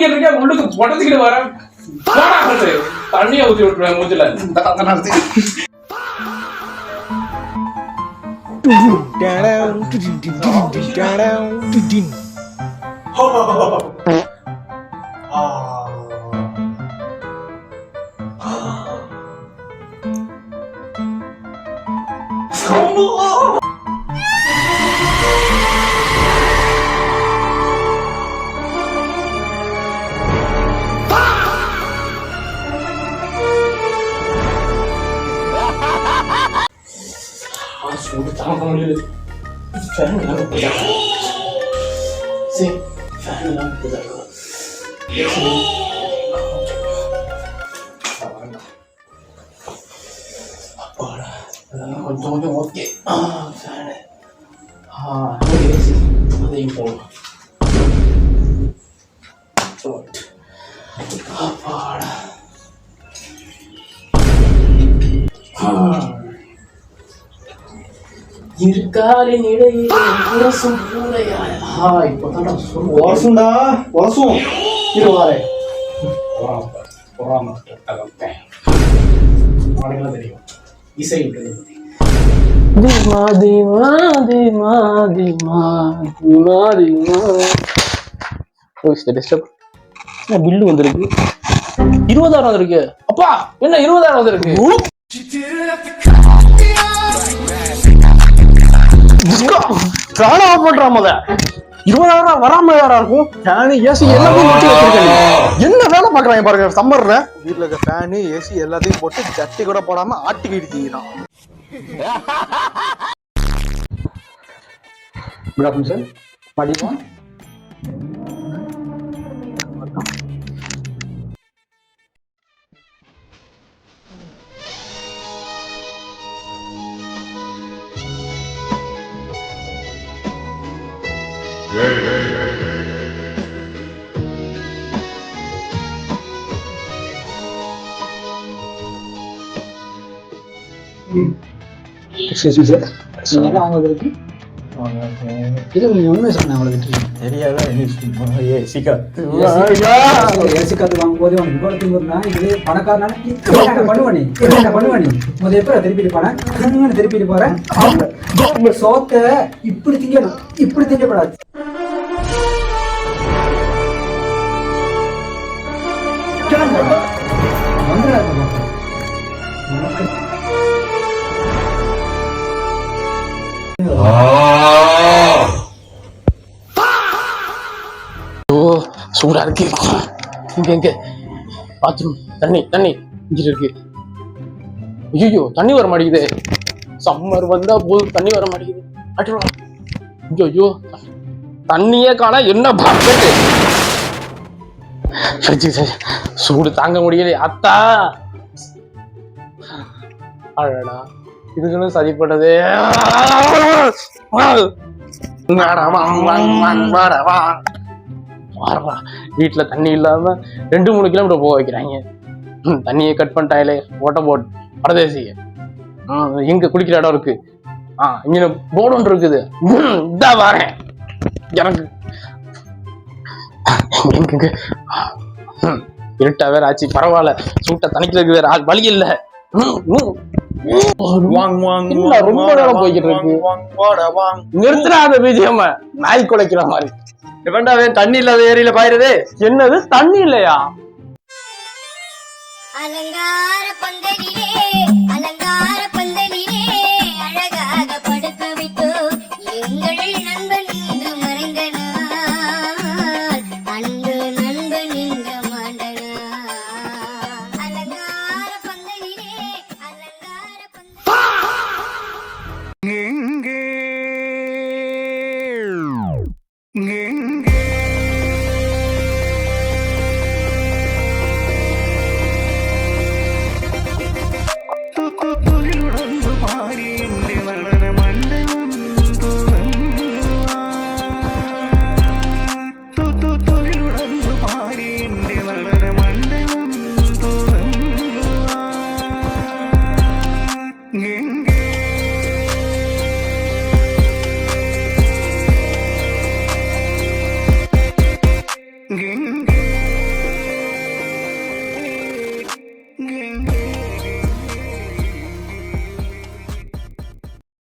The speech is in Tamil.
இருக்க உள்ளுக்கு உடச்சுக்கிட்டு வர தண்ணியை ஊத்தி விட்டுருவேன் மூச்சுல. சூடு தாங்க முடியல. ஃபேன் இல்லாம போயிட்டாங்க. சரி ஃபேன் இல்லாம போயிட்டாங்க. அப்பாடா அதெல்லாம் கொஞ்சம் கொஞ்சம் ஓகே. ஃபேனு ஏசி அதையும் போகலாம். அப்பாடா இருக்காலின் இடையே உரசும் பூரையாய். இப்போதான் உரசுண்டா உரசும் இருவாரே பாடலாம் தெரியும். இசை விட்டது திமா திமா திமா திமா திமா திமா. பில்லு வந்திருக்கு 20,000 வந்திருக்கு. அப்பா என்ன 20,000 வந்திருக்கு? பண்றாம 20,000 வராம யாரா இருக்கும்? ஃபேனு ஏசி எல்லாத்தையும் போட்டு வச்சிருக்கேன். என்ன வேலை பாக்குறாங்க பாருங்க. சம்மர்ல வீட்டுல இருக்க ஃபேனு ஏசி எல்லாத்தையும் போட்டு ஜட்டி கூட போடாம ஆட்டிக்கிட்டு. Good afternoon sir. படிப்பா எக்ஸ்கியூஸ் மீ சார். என்ன வாங்குறதுக்கு இது நீங்க உண்மை சொன்ன அவங்களுக்கு தெரியாத ஏசி காத்து வாங்கும்போது உனக்கு கூட திரும்பினா இது பணக்காரனா பண்ணுவானி முதல் எப்ப திருப்பிட்டு போனேன் திருப்பிட்டு போறேன். சோத்த இப்படி திங்கணும், இப்படி திங்கப்படாது. சூடா இருக்கு. இங்க பாத்ரூம் தண்ணி இங்க இருக்கு. ஐயோ தண்ணி வர மாட்டேங்குது. சம்மர் வந்தா போதும் தண்ணி வர மாட்டேங்குது. ஐயோ தண்ணியே காணா. என்ன பாக்கெட்டு சூடு தாங்க முடியல. அத்தா அழடா இதுக்குன்னு சரிப்பட்டது. வீட்டுல தண்ணி இல்லாம 2-3 கிலோமீட்டர் போக வைக்கிறாங்க. தண்ணியை கட் பண்ணிட்டாங்களே. ஓட்ட போட் பரதேசி எங்க குளிக்கிற இடம் இருக்கு. இங்க போர்டு ஒன்று இருக்குது. இதா வரேன் எனக்கு இருட்டா வேற ஆச்சு. பரவாயில்ல சூட்டை தணிக்கிறதுக்கு வேற வழி இல்ல. ரொம்ப நேரம் போய்கிட்டு இருக்கு. நிறுத்துறாத பிஜிஎம் நாய் குலைக்கிற மாதிரி. தண்ணி இல்லாத ஏரியில பாயிருது. என்னது தண்ணி இல்லையா? அலங்கார பந்தலிலே